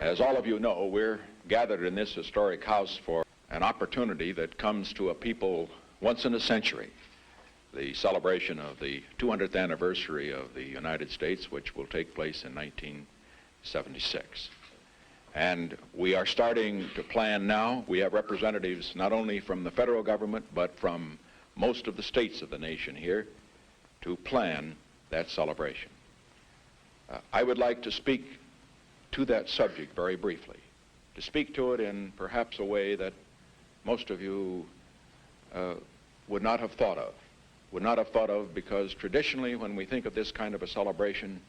As all of you know, we're gathered in this historic house for an opportunity that comes to a people once in a century, the celebration of the 200th anniversary of the United States, which will take place in 1976. And we are starting to plan now. We have representatives not only from the federal government, but from most of the states of the nation here to plan that celebration. I would like to speak to that subject very briefly, to speak to it in perhaps a way that most of you would not have thought of, because traditionally when we think of this kind of a celebration,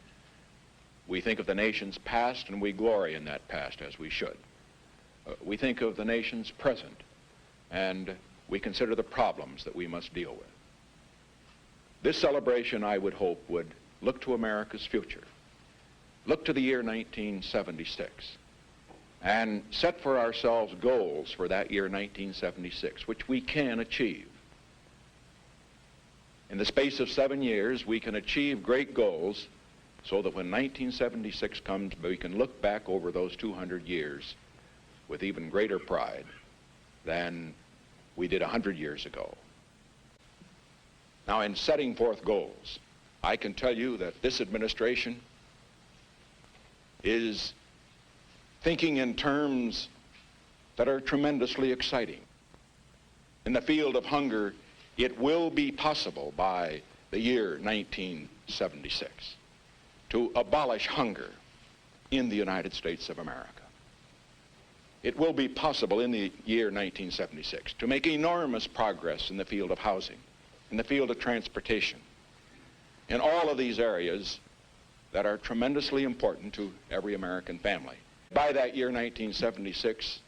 we think of the nation's past and we glory in that past, as we should. We think of the nation's present and we consider the problems that we must deal with. This celebration, I would hope, would look to America's future, look to the year 1976, and set for ourselves goals for that year 1976, which we can achieve. In the space of 7 years, we can achieve great goals so that when 1976 comes, we can look back over those 200 years with even greater pride than we did 100 years ago. Now, in setting forth goals, I can tell you that this administration is thinking in terms that are tremendously exciting. In the field of hunger, it will be possible by the year 1976 to abolish hunger in the United States of America. It will be possible in the year 1976 to make enormous progress in the field of housing, in the field of transportation, in all of these areas that are tremendously important to every American family. By that year, 1976,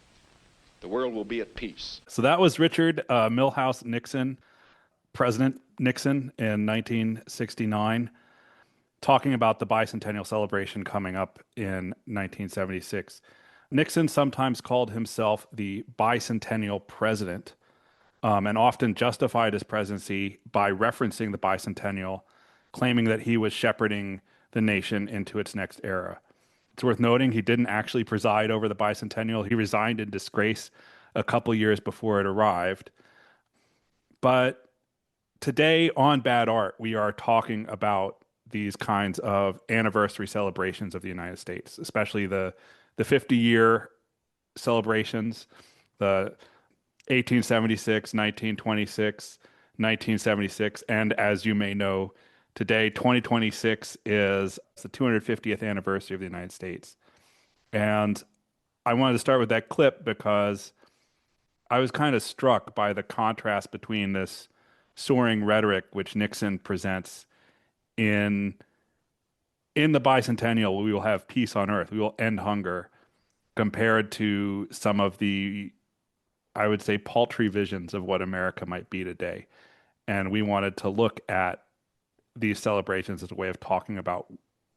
the world will be at peace. So that was Richard Milhous Nixon, President Nixon in 1969, talking about the bicentennial celebration coming up in 1976. Nixon sometimes called himself the bicentennial president, and often justified his presidency by referencing the bicentennial, claiming that he was shepherding the nation into its next era. It's worth noting he didn't actually preside over the bicentennial. He resigned in disgrace a couple years before it arrived. But today on Bad Art, we are talking about these kinds of anniversary celebrations of the United States, especially the 50-year celebrations, the 1876, 1926, 1976, and as you may know, today, 2026 is the 250th anniversary of the United States. And I wanted to start with that clip because I was kind of struck by the contrast between this soaring rhetoric which Nixon presents in the bicentennial. We will have peace on earth, we will end hunger, compared to some of the, I would say, paltry visions of what America might be today. And we wanted to look at these celebrations as a way of talking about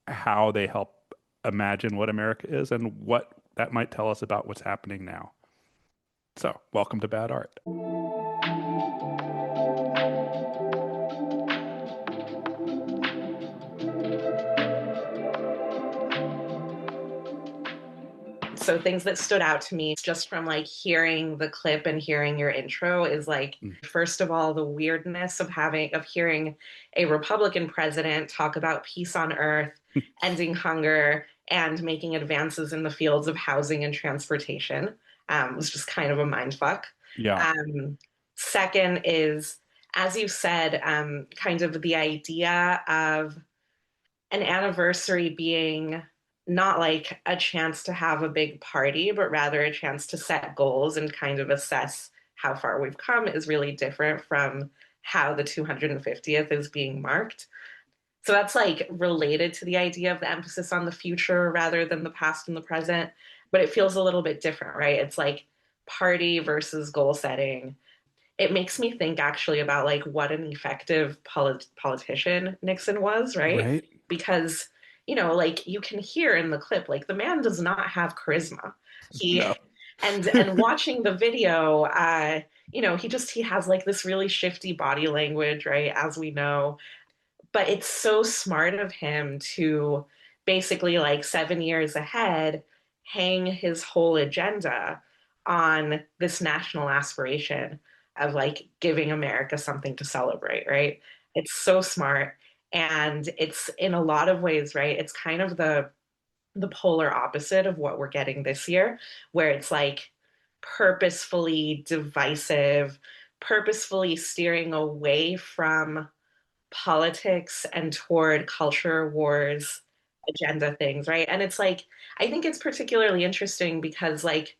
how they help imagine what America is and what that might tell us about what's happening now. So, welcome to Bad Art. So things that stood out to me just from like hearing the clip and hearing your intro is like, first of all, the weirdness of hearing a Republican president talk about peace on earth, ending hunger, and making advances in the fields of housing and transportation. Was just kind of a mindfuck. Yeah. Second is, as you said, kind of the idea of an anniversary being not like a chance to have a big party, but rather a chance to set goals and kind of assess how far we've come is really different from how the 250th is being marked. So that's like related to the idea of the emphasis on the future rather than the past and the present, but it feels a little bit different, right? It's like party versus goal setting. It makes me think actually about like what an effective politician Nixon was, right? Because like you can hear in the clip, like the man does not have charisma. No. and watching the video, he has like this really shifty body language, right? As we know, but it's so smart of him to basically like 7 years ahead hang his whole agenda on this national aspiration of like giving America something to celebrate, right? It's so smart. And it's in a lot of ways, right? It's kind of the polar opposite of what we're getting this year, where it's like purposefully divisive, purposefully steering away from politics and toward culture wars agenda things, right? And it's like, I think it's particularly interesting because like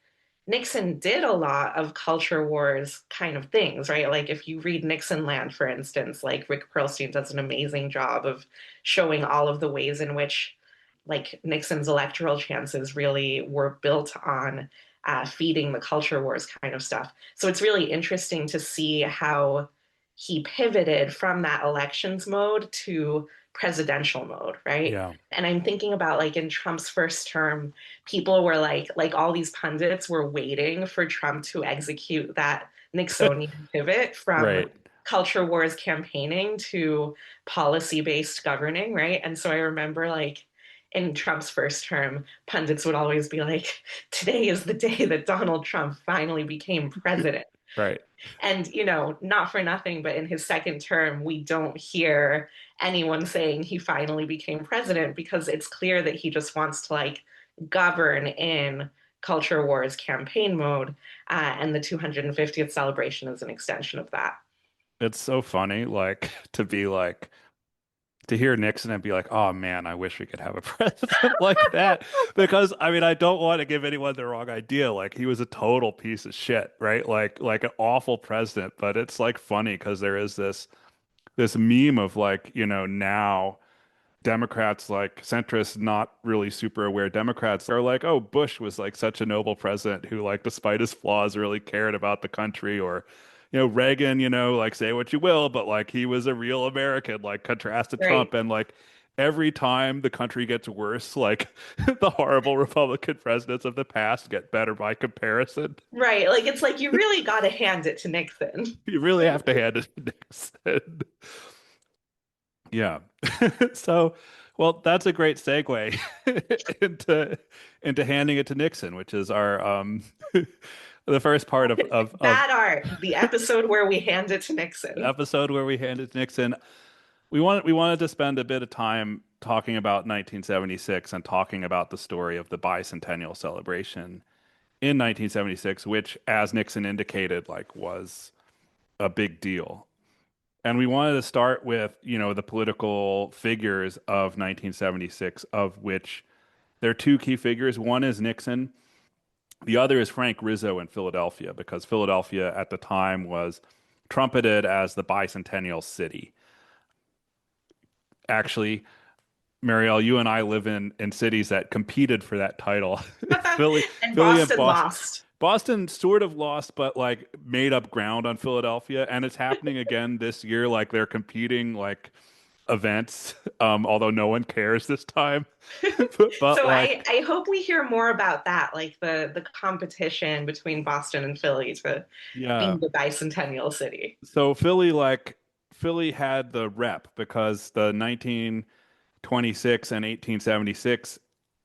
Nixon did a lot of culture wars kind of things, right? Like if you read Nixon Land, for instance, like Rick Perlstein does an amazing job of showing all of the ways in which like Nixon's electoral chances really were built on feeding the culture wars kind of stuff. So it's really interesting to see how he pivoted from that elections mode to presidential mode, right? Yeah. And I'm thinking about like in Trump's first term, people were like all these pundits were waiting for Trump to execute that Nixonian pivot from Right. culture wars campaigning to policy-based governing, right? And so I remember like in Trump's first term, pundits would always be like, today is the day that Donald Trump finally became president. Right. And, you know, not for nothing, but in his second term, we don't hear anyone saying he finally became president because it's clear that he just wants to like govern in culture wars campaign mode. And the 250th celebration is an extension of that. It's so funny, like to be like to hear Nixon and be like, oh man, I wish we could have a president like that. Because I mean, I don't want to give anyone the wrong idea. Like he was a total piece of shit, right? Like an awful president. But it's like funny because there is this meme of like, now Democrats, like centrists, not really super aware Democrats are like, oh, Bush was like such a noble president who, like, despite his flaws, really cared about the country. Or, Reagan, like say what you will, but like he was a real American, like contrast to Right. Trump. And like every time the country gets worse, like the horrible Republican presidents of the past get better by comparison. Right. Like it's like you really got to hand it to Nixon. You really have to hand it to Nixon. Yeah. So, well, that's a great segue into handing it to Nixon, which is our the first part of Bad art, the episode where we hand it to the Nixon. episode where we handed to Nixon. We wanted to spend a bit of time talking about 1976 and talking about the story of the bicentennial celebration in 1976, which, as Nixon indicated, like was a big deal. And we wanted to start with, the political figures of 1976, of which there are two key figures. One is Nixon. The other is Frank Rizzo in Philadelphia, because Philadelphia at the time was trumpeted as the bicentennial city. Actually, Marielle, you and I live in cities that competed for that title. Philly, And Philly and Boston Boston. lost. Boston sort of lost, but like made up ground on Philadelphia, and it's happening again this year. Like they're competing like events, although no one cares this time. But So I, like, I hope we hear more about that, like the competition between Boston and Philly to be yeah. the bicentennial city. So Philly had the rep because the 1926 and 1876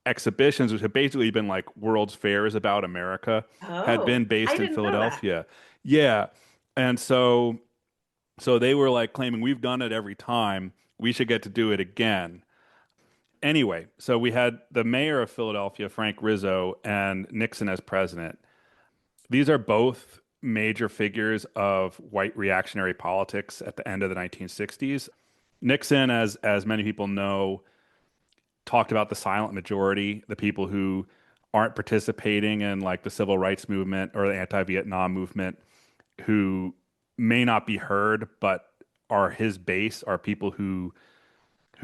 exhibitions, which had basically been like World's Fairs about America, had Oh, been I based in didn't know that. Philadelphia. Yeah. And so they were like claiming we've done it every time. We should get to do it again. Anyway, so we had the mayor of Philadelphia, Frank Rizzo, and Nixon as president. These are both major figures of white reactionary politics at the end of the 1960s. Nixon, as many people know, talked about the silent majority, the people who aren't participating in like the civil rights movement or the anti-Vietnam movement, who may not be heard, but are his base, are people who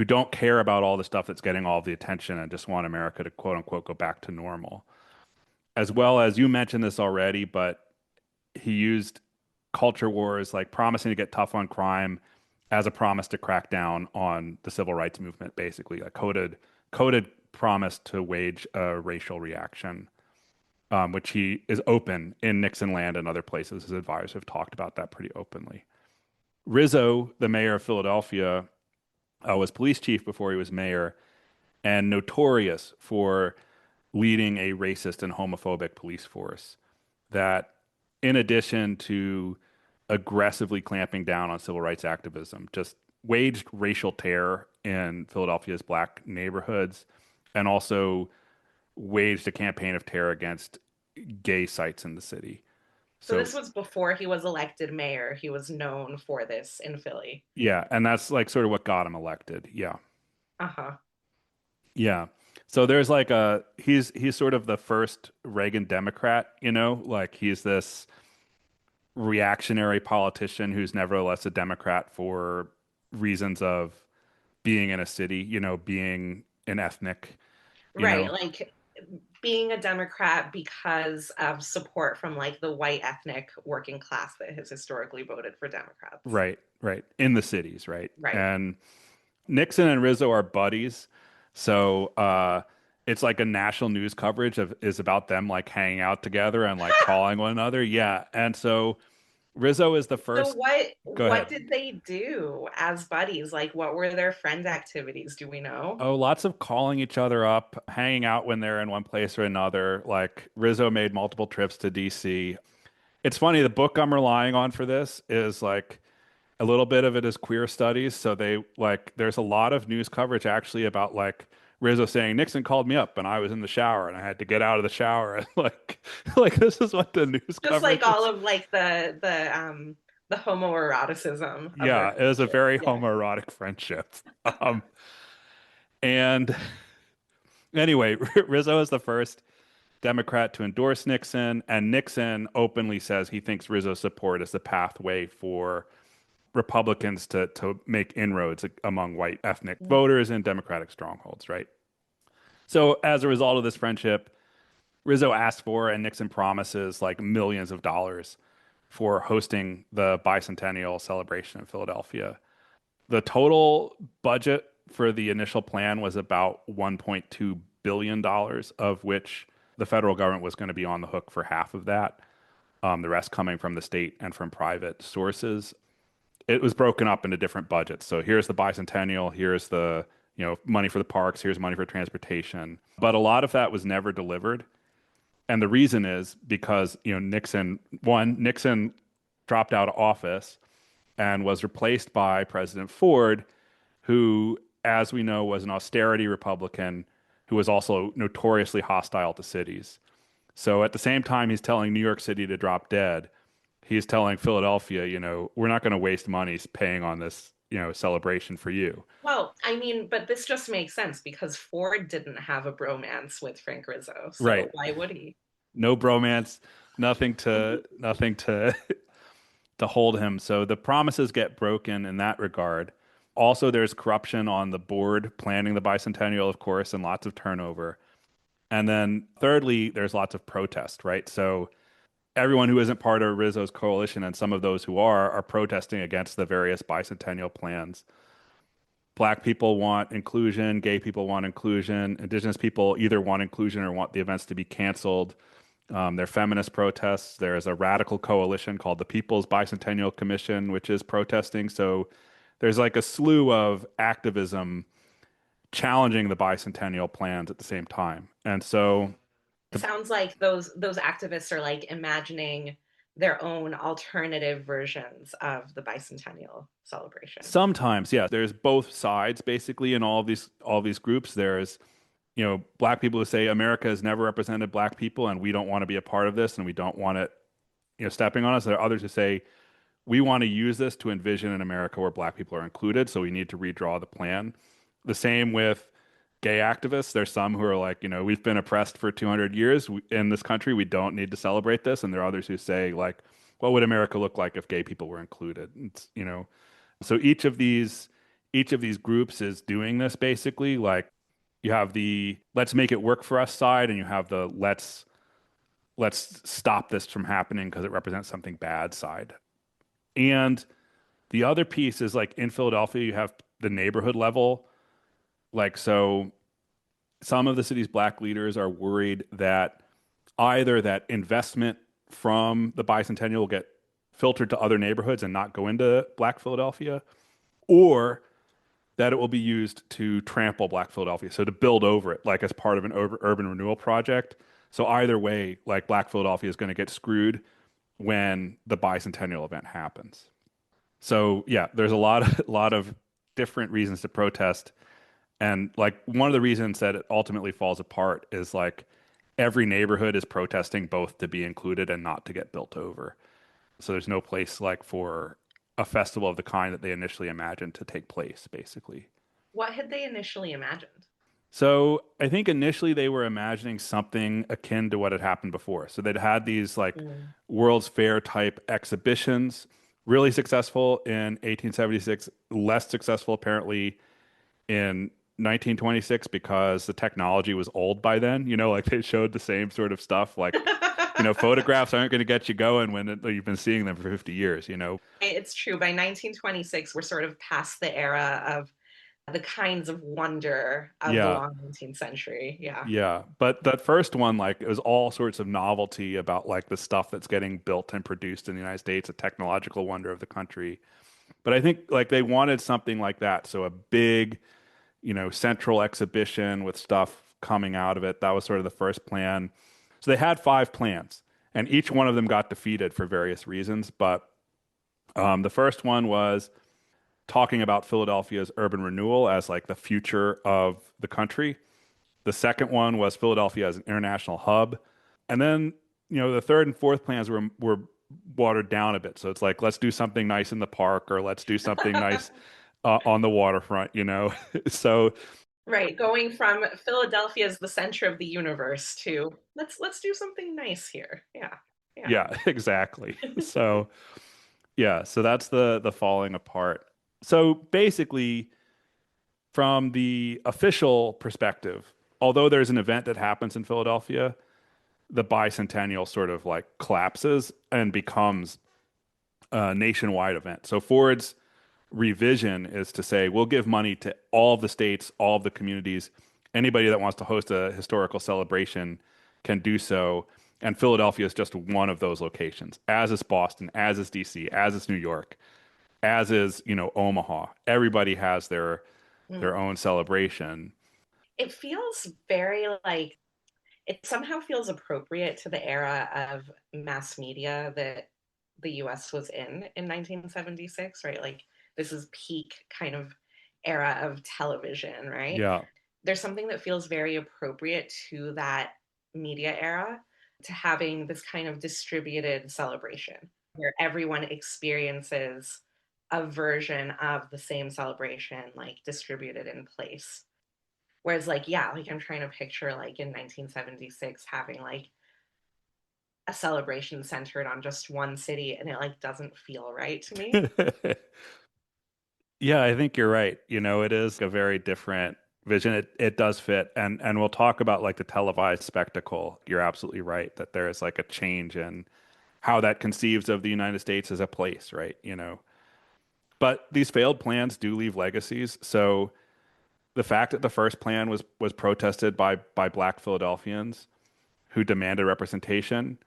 don't care about all the stuff that's getting all the attention and just want America to quote unquote go back to normal. As well as you mentioned this already, but he used culture wars, like promising to get tough on crime, as a promise to crack down on the civil rights movement, basically a coded promise to wage a racial reaction, which he is open in Nixon land and other places. His advisors have talked about that pretty openly. Rizzo, the mayor of Philadelphia, was police chief before he was mayor, and notorious for leading a racist and homophobic police force that, in addition to aggressively clamping down on civil rights activism, just waged racial terror in Philadelphia's black neighborhoods and also waged a campaign of terror against gay sites in the city. So So, this was before he was elected mayor. He was known for this in Philly. yeah, and that's like sort of what got him elected. Yeah. Uh-huh. Yeah. So there's like he's sort of the first Reagan Democrat, like he's this reactionary politician who's nevertheless a Democrat for reasons of being in a city, being an ethnic, you Right, know. like being a Democrat because of support from like the white ethnic working class that has historically voted for Democrats. Right, right. In the cities, right? Right. And Nixon and Rizzo are buddies. So it's like a national news coverage is about them like hanging out together and like calling one another. Yeah. And so Rizzo is the So first. what Go what ahead. did they do as buddies? Like what were their friend activities? Do we know? Oh, lots of calling each other up, hanging out when they're in one place or another. Like Rizzo made multiple trips to DC. It's funny, the book I'm relying on for this is like a little bit of it is queer studies. So they like there's a lot of news coverage actually about like Rizzo saying Nixon called me up and I was in the shower and I had to get out of the shower and like this is what the news Just coverage like all is. of like the homoeroticism of their Yeah, it was a friendship. very Yeah. homoerotic friendship. Um, and anyway, Rizzo is the first Democrat to endorse Nixon, and Nixon openly says he thinks Rizzo's support is the pathway for Republicans to make inroads among white ethnic voters in Democratic strongholds, right? So as a result of this friendship, Rizzo asked for and Nixon promises like millions of dollars for hosting the bicentennial celebration in Philadelphia. The total budget for the initial plan was about $1.2 billion, of which the federal government was going to be on the hook for half of that, the rest coming from the state and from private sources. It was broken up into different budgets. So here's the bicentennial, here's the money for the parks, here's money for transportation. But a lot of that was never delivered. And the reason is because, Nixon dropped out of office and was replaced by President Ford, who, as we know, was an austerity Republican who was also notoriously hostile to cities. So at the same time he's telling New York City to drop dead, he's telling Philadelphia, we're not going to waste money paying on this, celebration for you. Well, I mean, but this just makes sense because Ford didn't have a bromance with Frank Rizzo, so Right. why would he? No bromance, nothing to to hold him. So the promises get broken in that regard. Also, there's corruption on the board planning the bicentennial, of course, and lots of turnover. And then thirdly, there's lots of protest, right? So everyone who isn't part of Rizzo's coalition and some of those who are protesting against the various bicentennial plans. Black people want inclusion, gay people want inclusion, indigenous people either want inclusion or want the events to be canceled. There are feminist protests. There's a radical coalition called the People's Bicentennial Commission, which is protesting. So there's like a slew of activism challenging the bicentennial plans at the same time. And so It sounds like those activists are like imagining their own alternative versions of the bicentennial celebration. sometimes, yeah, there's both sides basically in all these groups. There's black people who say America has never represented black people and we don't want to be a part of this and we don't want it, stepping on us. There are others who say we want to use this to envision an America where black people are included, so we need to redraw the plan. The same with gay activists. There's some who are like, we've been oppressed for 200 years in this country. We don't need to celebrate this. And there are others who say like, what would America look like if gay people were included? So each of these groups is doing this basically. Like you have the let's make it work for us side, and you have the let's stop this from happening because it represents something bad side. And the other piece is like in Philadelphia, you have the neighborhood level. Like, so some of the city's black leaders are worried that either that investment from the bicentennial will get filtered to other neighborhoods and not go into black Philadelphia, or that it will be used to trample Black Philadelphia, so to build over it, like as part of an urban renewal project. So either way, like Black Philadelphia is going to get screwed when the bicentennial event happens. So yeah, there's a lot of different reasons to protest, and like one of the reasons that it ultimately falls apart is like every neighborhood is protesting both to be included and not to get built over. So there's no place like for a festival of the kind that they initially imagined to take place, basically. What had they initially imagined? So I think initially they were imagining something akin to what had happened before. So they'd had these like Mm. World's Fair type exhibitions, really successful in 1876, less successful apparently in 1926 because the technology was old by then. You know, like they showed the same sort of stuff. Like, you know, photographs aren't going to get you going when you've been seeing them for 50 years, you know? It's true. By 1926, we're sort of past the era of the kinds of wonder of the Yeah. long 19th century. Yeah. Yeah, but that first one, like, it was all sorts of novelty about like the stuff that's getting built and produced in the United States, a technological wonder of the country. But I think like they wanted something like that, so a big, you know, central exhibition with stuff coming out of it. That was sort of the first plan. So they had five plans, and each one of them got defeated for various reasons. But the first one was talking about Philadelphia's urban renewal as like the future of the country. The second one was Philadelphia as an international hub. And then, you know, the third and fourth plans were watered down a bit. So it's like, let's do something nice in the park or let's do something nice on the waterfront, you know? So, Right. Going from Philadelphia as the center of the universe to let's do something nice here. Yeah. Yeah. yeah, exactly. So, yeah, so that's the falling apart. So basically, from the official perspective, although there's an event that happens in Philadelphia, the bicentennial sort of like collapses and becomes a nationwide event. So Ford's revision is to say we'll give money to all of the states, all of the communities. Anybody that wants to host a historical celebration can do so. And Philadelphia is just one of those locations, as is Boston, as is DC, as is New York, as is, you know, Omaha. Everybody has their Mm. own celebration. It feels very like it somehow feels appropriate to the era of mass media that the US was in 1976, right? Like this is peak kind of era of television, right? Yeah. There's something that feels very appropriate to that media era, to having this kind of distributed celebration where everyone experiences a version of the same celebration, like distributed in place. Whereas, like, yeah, like I'm trying to picture, like, in 1976, having like a celebration centered on just one city, and it like doesn't feel right to me. Yeah, I think you're right. You know, it is a very different vision. It does fit. And we'll talk about like the televised spectacle. You're absolutely right that there is like a change in how that conceives of the United States as a place, right? You know. But these failed plans do leave legacies. So the fact that the first plan was protested by Black Philadelphians who demanded representation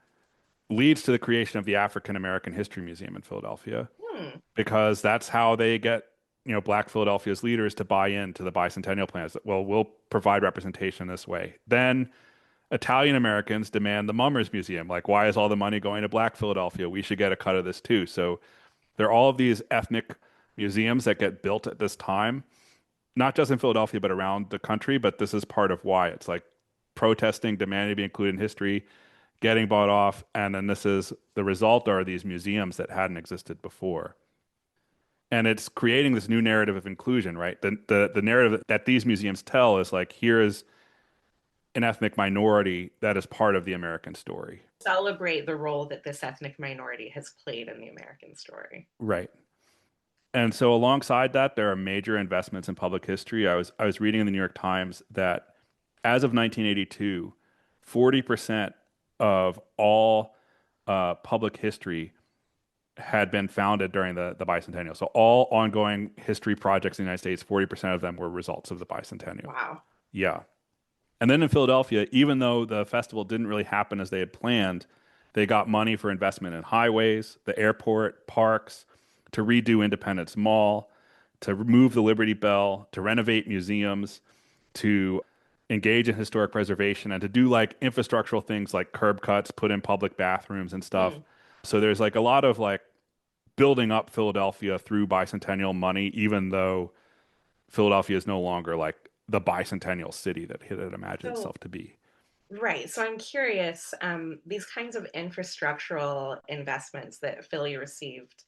leads to the creation of the African American History Museum in Philadelphia, Hmm. because that's how they get, you know, Black Philadelphia's leaders to buy into the bicentennial plans. That, well, we'll provide representation this way. Then Italian Americans demand the Mummers Museum. Like, why is all the money going to Black Philadelphia? We should get a cut of this too. So there are all of these ethnic museums that get built at this time, not just in Philadelphia, but around the country. But this is part of why it's like protesting, demanding to be included in history, getting bought off. And then this is the result are these museums that hadn't existed before. And it's creating this new narrative of inclusion, right? The narrative that these museums tell is like, here is an ethnic minority that is part of the American story. Celebrate the role that this ethnic minority has played in the American story. Right. And so alongside that, there are major investments in public history. I was reading in the New York Times that as of 1982, 40% of all public history had been founded during the bicentennial. So all ongoing history projects in the United States, 40% of them were results of the bicentennial. Wow. Yeah. And then in Philadelphia, even though the festival didn't really happen as they had planned, they got money for investment in highways, the airport, parks, to redo Independence Mall, to remove the Liberty Bell, to renovate museums, to engage in historic preservation, and to do like infrastructural things like curb cuts, put in public bathrooms and stuff. Mm. So there's like a lot of like building up Philadelphia through bicentennial money, even though Philadelphia is no longer like the bicentennial city that it had imagined So, itself to be. right. So I'm curious, these kinds of infrastructural investments that Philly received,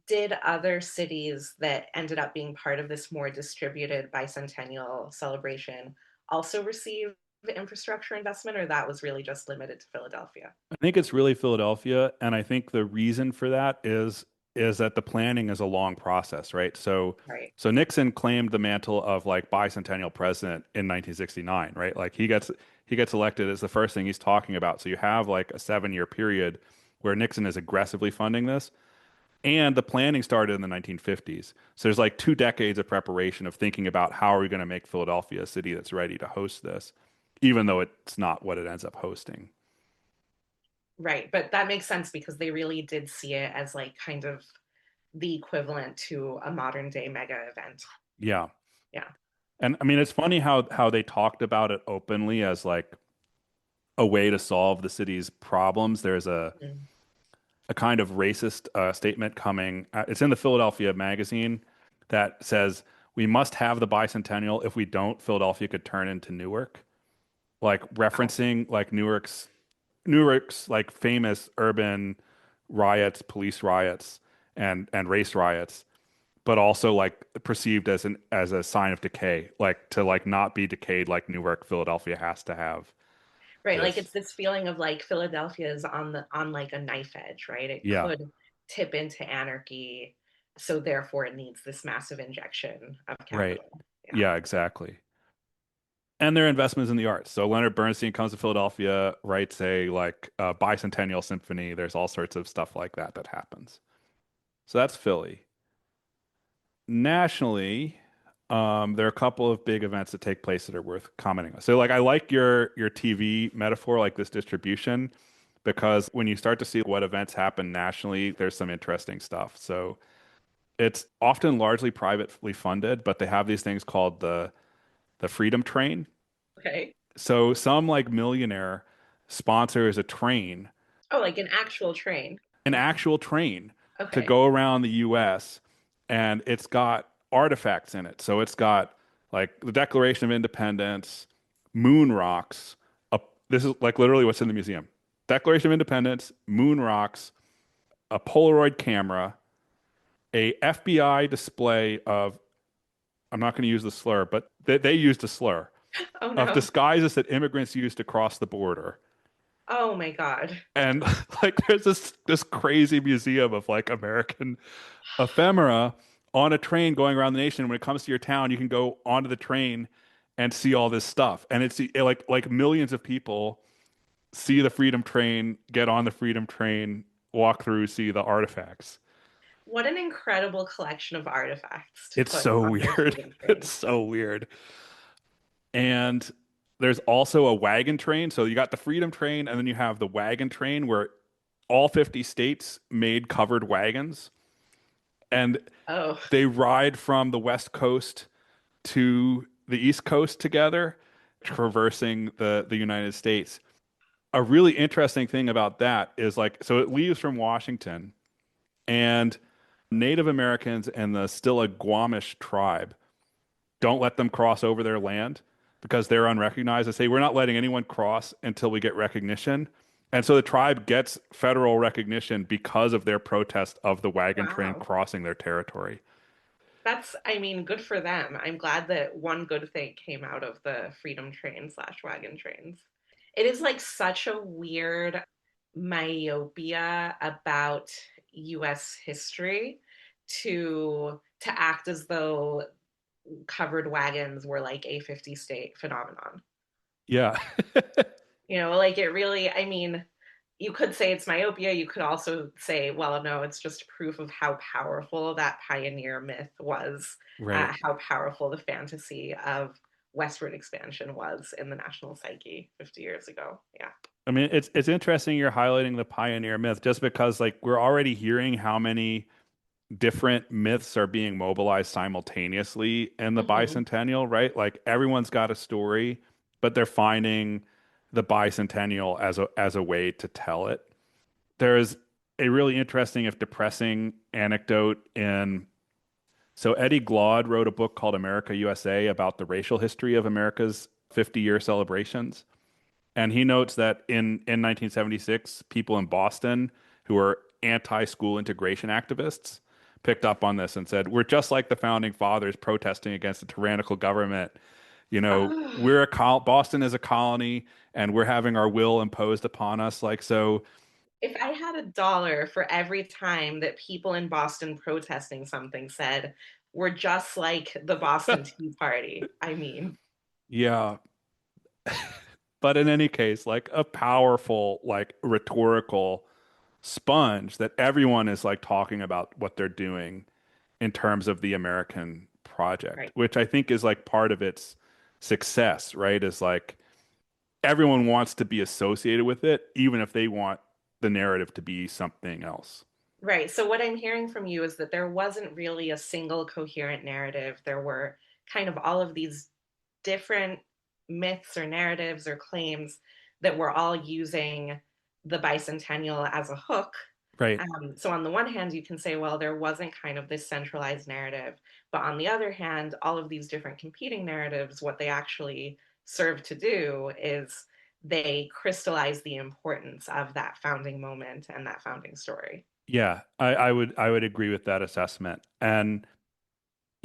did other cities that ended up being part of this more distributed bicentennial celebration also receive infrastructure investment, or that was really just limited to Philadelphia? I think it's really Philadelphia, and I think the reason for that is that the planning is a long process, right? Right. So Nixon claimed the mantle of like bicentennial president in 1969, right? Like he gets elected as the first thing he's talking about. So you have like a 7 year period where Nixon is aggressively funding this, and the planning started in the 1950s. So there's like 2 decades of preparation of thinking about how are we going to make Philadelphia a city that's ready to host this, even though it's not what it ends up hosting. Right. But that makes sense because they really did see it as like kind of the equivalent to a modern day mega event. Yeah. Yeah. And I mean, it's funny how they talked about it openly as like a way to solve the city's problems. There's Mm. a kind of racist statement coming. It's in the Philadelphia magazine that says we must have the bicentennial. If we don't, Philadelphia could turn into Newark, like Wow. referencing like Newark's like famous urban riots, police riots, and race riots, but also like perceived as an as a sign of decay, like to like not be decayed like Newark, Philadelphia has to have Right. Like this. it's this feeling of like Philadelphia is on like a knife edge, right? It Yeah, could tip into anarchy. So therefore it needs this massive injection of right. capital. Yeah. Yeah, exactly. And their investments in the arts. So Leonard Bernstein comes to Philadelphia, writes a like bicentennial symphony. There's all sorts of stuff like that that happens. So that's Philly. Nationally, there are a couple of big events that take place that are worth commenting on. So, like, I like your TV metaphor, like this distribution, because when you start to see what events happen nationally, there's some interesting stuff. So, it's often largely privately funded, but they have these things called the Freedom Train. Okay. So, some like millionaire sponsors a train, Oh, like an actual train. an actual train to Okay. go around the US, and it's got artifacts in it. So it's got like the Declaration of Independence, moon rocks. This is like literally what's in the museum. Declaration of Independence, moon rocks, a Polaroid camera, a FBI display of, I'm not going to use the slur, but they used a slur Oh of no. disguises that immigrants used to cross the border. Oh my God. And like there's this crazy museum of like American ephemera on a train going around the nation. When it comes to your town, you can go onto the train and see all this stuff. And it's like millions of people see the Freedom Train, get on the Freedom Train, walk through, see the artifacts. What an incredible collection of artifacts to It's put so on your weird. freedom It's train. so weird. And there's also a wagon train. So you got the Freedom Train, and then you have the wagon train where all 50 states made covered wagons. And Oh, they ride from the West Coast to the East Coast together, traversing the United States. A really interesting thing about that is like, so it leaves from Washington, and Native Americans and the Stillaguamish tribe don't let them cross over their land because they're unrecognized. They say, we're not letting anyone cross until we get recognition. And so the tribe gets federal recognition because of their protest of the wagon train wow. crossing their territory. That's, I mean, good for them. I'm glad that one good thing came out of the freedom train slash wagon trains. It is like such a weird myopia about US history to act as though covered wagons were like a 50 state phenomenon. Yeah. You know, like it really, I mean, you could say it's myopia. You could also say, well, no, it's just proof of how powerful that pioneer myth was, Right. how powerful the fantasy of westward expansion was in the national psyche 50 years ago. Yeah. I mean, it's interesting you're highlighting the pioneer myth just because like we're already hearing how many different myths are being mobilized simultaneously in the Hmm. bicentennial, right? Like everyone's got a story, but they're finding the bicentennial as a way to tell it. There's a really interesting, if depressing, anecdote in. So Eddie Glaude wrote a book called America USA about the racial history of America's 50-year celebrations. And he notes that in 1976, people in Boston who were anti-school integration activists picked up on this and said, "We're just like the founding fathers protesting against a tyrannical government. You know, Oh, we're Boston is a colony, and we're having our will imposed upon us. Like so, if I had $1 for every time that people in Boston protesting something said, we're just like the Boston Tea Party, I mean, yeah." But in any case, like a powerful, like rhetorical sponge that everyone is like talking about what they're doing in terms of the American project, right. which I think is like part of its success, right? Is like everyone wants to be associated with it, even if they want the narrative to be something else. Right. So, what I'm hearing from you is that there wasn't really a single coherent narrative. There were kind of all of these different myths or narratives or claims that were all using the bicentennial as a hook. Right. So, on the one hand, you can say, well, there wasn't kind of this centralized narrative. But on the other hand, all of these different competing narratives, what they actually serve to do is they crystallize the importance of that founding moment and that founding story. Yeah, I would agree with that assessment. And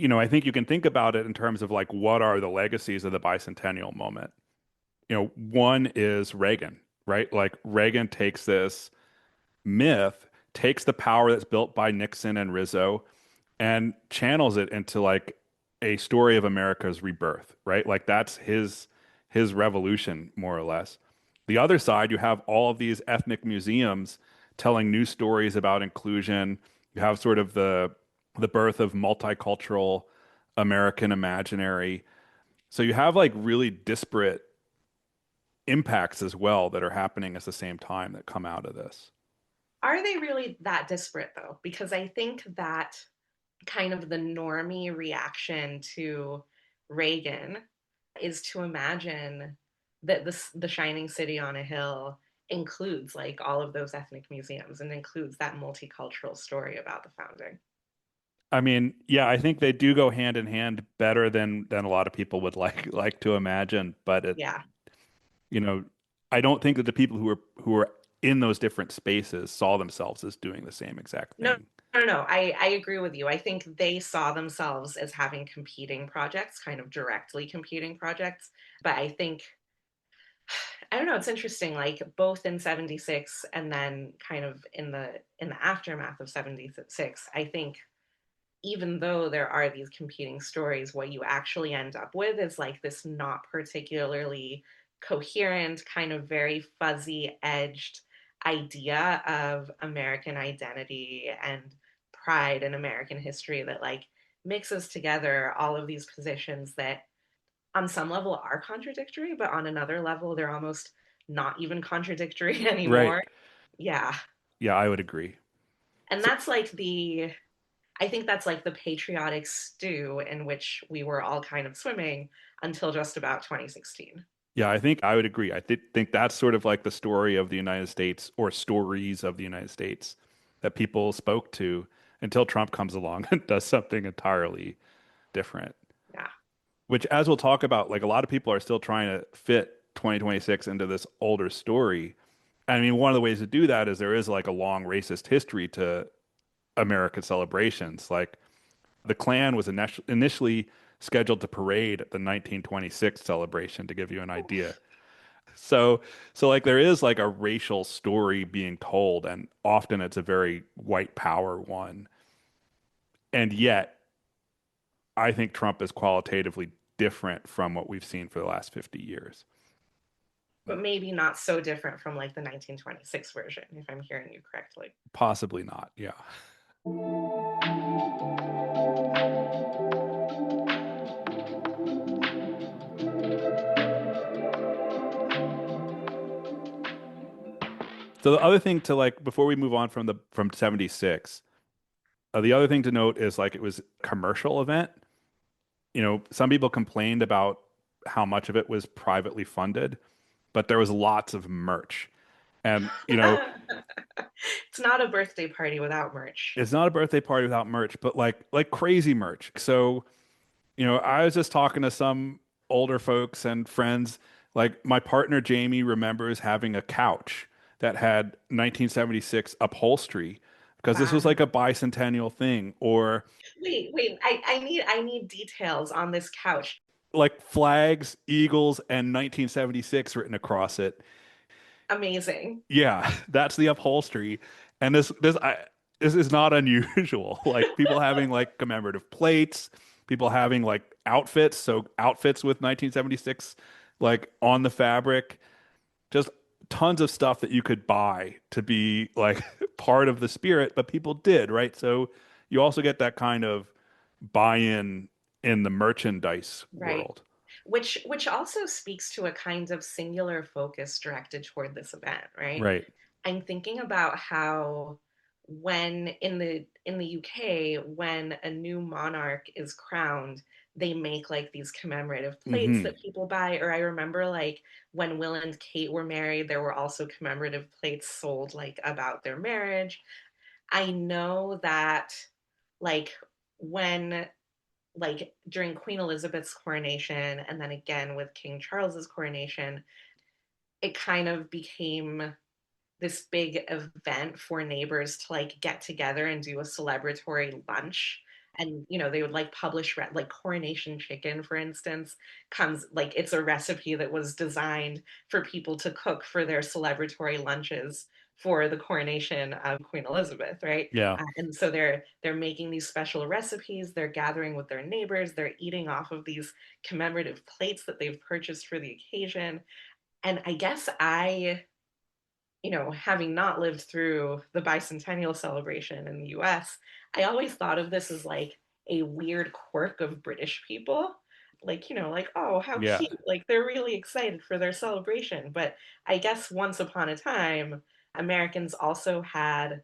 I think you can think about it in terms of like what are the legacies of the bicentennial moment. One is Reagan, right? Like Reagan takes this myth, takes the power that's built by Nixon and Rizzo, and channels it into like a story of America's rebirth, right? Like that's his revolution, more or less. The other side, you have all of these ethnic museums telling new stories about inclusion. You have sort of the birth of multicultural American imaginary. So you have like really disparate impacts as well that are happening at the same time that come out of this. Are they really that disparate, though? Because I think that kind of the normie reaction to Reagan is to imagine that the shining city on a hill includes like all of those ethnic museums and includes that multicultural story about the founding. I mean, yeah, I think they do go hand in hand better than a lot of people would like to imagine. But Yeah. you know, I don't think that the people who are in those different spaces saw themselves as doing the same exact No, thing. no, no. I agree with you. I think they saw themselves as having competing projects, kind of directly competing projects. But I think I don't know, it's interesting, like both in 76 and then kind of in the aftermath of 76, I think even though there are these competing stories, what you actually end up with is like this not particularly coherent, kind of very fuzzy edged idea of American identity and pride in American history that like mixes together all of these positions that on some level are contradictory, but on another level they're almost not even contradictory Right. anymore. Yeah. Yeah, I would agree. And So, that's like I think that's like the patriotic stew in which we were all kind of swimming until just about 2016. yeah, I think I would agree. I think that's sort of like the story of the United States or stories of the United States that people spoke to until Trump comes along and does something entirely different. Yeah. Which, as we'll talk about, like a lot of people are still trying to fit 2026 into this older story. I mean, one of the ways to do that is there is like a long racist history to American celebrations. Like the Klan was initially scheduled to parade at the 1926 celebration, to give you an idea. So, so like there is like a racial story being told, and often it's a very white power one. And yet, I think Trump is qualitatively different from what we've seen for the last 50 years. But maybe not so different from like the 1926 version, if I'm hearing you correctly. Possibly not. Yeah. So the other thing to like before we move on from 76, The other thing to note is like it was a commercial event. Some people complained about how much of it was privately funded, but there was lots of merch. And, It's not a birthday party without merch. it's not a birthday party without merch, but like crazy merch. So, I was just talking to some older folks and friends. Like my partner Jamie remembers having a couch that had 1976 upholstery because this was Wow. like a bicentennial thing, or Wait. I need details on this couch. like flags, eagles, and 1976 written across it. Amazing. Yeah, that's the upholstery. And this is not unusual. Like people having like commemorative plates, people having like outfits, so outfits with 1976 like on the fabric, just tons of stuff that you could buy to be like part of the spirit, but people did, right? So you also get that kind of buy-in in the merchandise Right. world. Which also speaks to a kind of singular focus directed toward this event, right? Right. I'm thinking about how when in the UK, when a new monarch is crowned, they make like these commemorative plates Hmm. that people buy. Or I remember like when Will and Kate were married, there were also commemorative plates sold like about their marriage. I know that like when like during Queen Elizabeth's coronation and then again with King Charles's coronation, it kind of became this big event for neighbors to like get together and do a celebratory lunch. And they would like publish like coronation chicken, for instance, comes like it's a recipe that was designed for people to cook for their celebratory lunches for the coronation of Queen Elizabeth, right? Yeah. And so they're making these special recipes. They're gathering with their neighbors. They're eating off of these commemorative plates that they've purchased for the occasion. And I guess having not lived through the bicentennial celebration in the US, I always thought of this as like a weird quirk of British people. Like, like, oh, how Yeah. cute. Like, they're really excited for their celebration. But I guess once upon a time, Americans also had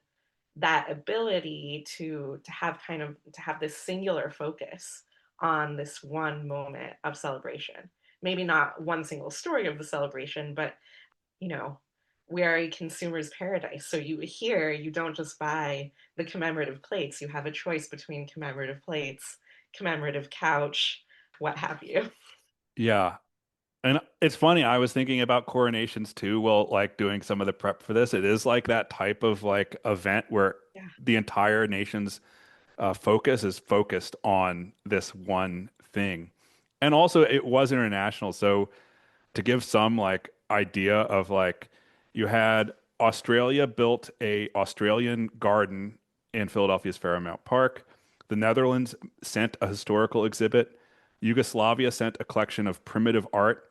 that ability to have this singular focus on this one moment of celebration. Maybe not one single story of the celebration, but you know, we are a consumer's paradise. So you don't just buy the commemorative plates. You have a choice between commemorative plates, commemorative couch, what have you. Yeah. And it's funny, I was thinking about coronations too, while like doing some of the prep for this. It is like that type of like event where Yeah. the entire nation's focus is focused on this one thing. And also it was international. So to give some like idea of like you had Australia built a Australian garden in Philadelphia's Fairmount Park. The Netherlands sent a historical exhibit. Yugoslavia sent a collection of primitive art,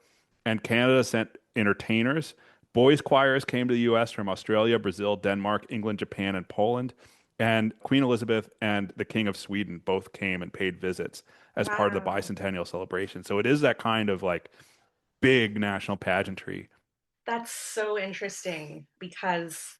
and Canada sent entertainers. Boys' choirs came to the U.S. from Australia, Brazil, Denmark, England, Japan, and Poland. And Queen Elizabeth and the King of Sweden both came and paid visits as part of the Wow. bicentennial celebration. So it is that kind of like big national pageantry. That's so interesting because,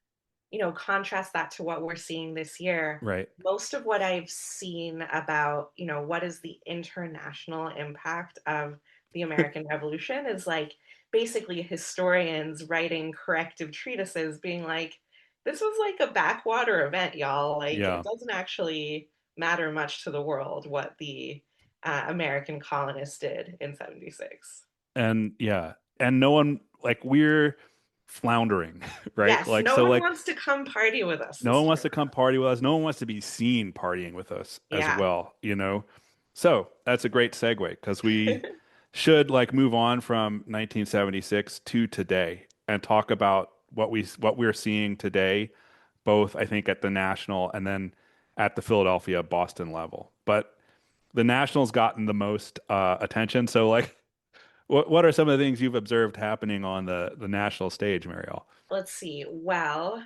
contrast that to what we're seeing this year. Right. Most of what I've seen about, what is the international impact of the American Revolution is like basically historians writing corrective treatises being like, this was like a backwater event, y'all. Like, it Yeah. doesn't actually matter much to the world what the American colonists did in 76. And yeah. And no one like we're floundering, right? Yes, Like no so one like wants to come party with us no one this wants year. to come party with us. No one wants to be seen partying with us as Yeah. well, you know? So that's a great segue because we should like move on from 1976 to today and talk about what we're seeing today, both I think at the national and then at the Philadelphia Boston level. But the national's gotten the most attention. So like what are some of the things you've observed happening on the national stage, Mariel? Let's see. Well,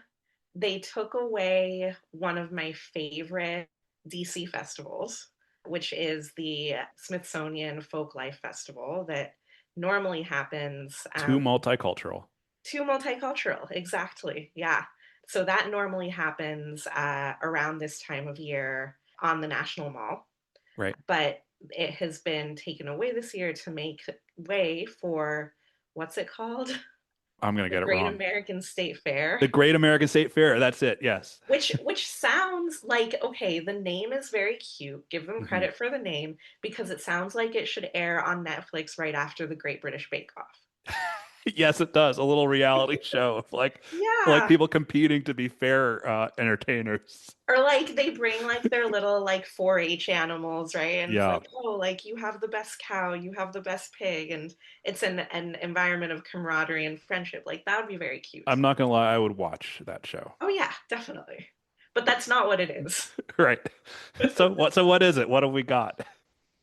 they took away one of my favorite DC festivals, which is the Smithsonian Folklife Festival that normally happens Too multicultural. too multicultural. Exactly. Yeah. So that normally happens around this time of year on the National Mall, Right. but it has been taken away this year to make way for what's it called? I'm going to The get it Great wrong. American State Fair. The Great American State Fair. That's it. Yes. Which sounds like, okay, the name is very cute. Give them Hmm. credit for the name because it sounds like it should air on Netflix right after the Great British Bake Off. Yes, it does. A little reality show of like Yeah. people competing to be fair entertainers. Or like they bring like their little like 4-H animals, right? And it's Yeah. like, oh, like you have the best cow, you have the best pig, and it's an environment of camaraderie and friendship. Like that would be very cute. I'm not gonna lie, I would watch that show. Oh yeah, definitely. But that's not what it is. Right. So what is it? What have we got?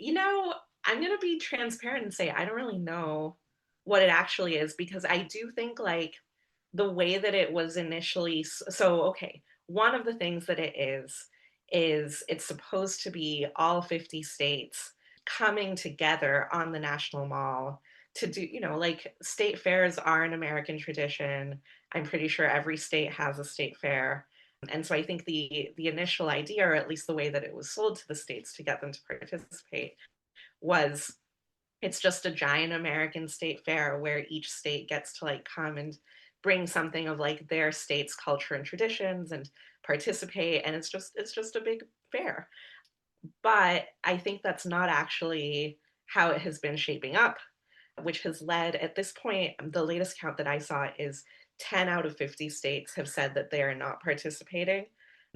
You know, I'm going to be transparent and say I don't really know what it actually is because I do think like the way that it was initially so okay, one of the things that it is it's supposed to be all 50 states coming together on the National Mall to do, like state fairs are an American tradition. I'm pretty sure every state has a state fair. And so I think the initial idea, or at least the way that it was sold to the states to get them to participate, was it's just a giant American state fair where each state gets to like come and bring something of like their state's culture and traditions and participate, and it's just a big fair. But I think that's not actually how it has been shaping up, which has led at this point, the latest count that I saw is 10 out of 50 states have said that they are not participating.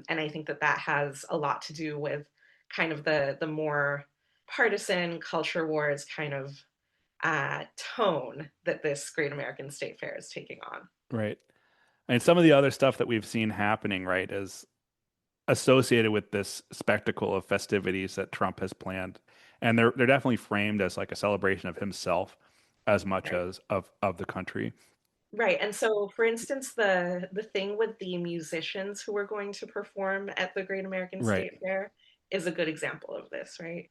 And I think that that has a lot to do with kind of the more partisan culture wars kind of tone that this Great American State Fair is taking on. Right. And some of the other stuff that we've seen happening, right, is associated with this spectacle of festivities that Trump has planned. And they're definitely framed as like a celebration of himself as much Right. as of the country. Right. And so for instance, the thing with the musicians who are going to perform at the Great American Right. State Fair is a good example of this, right?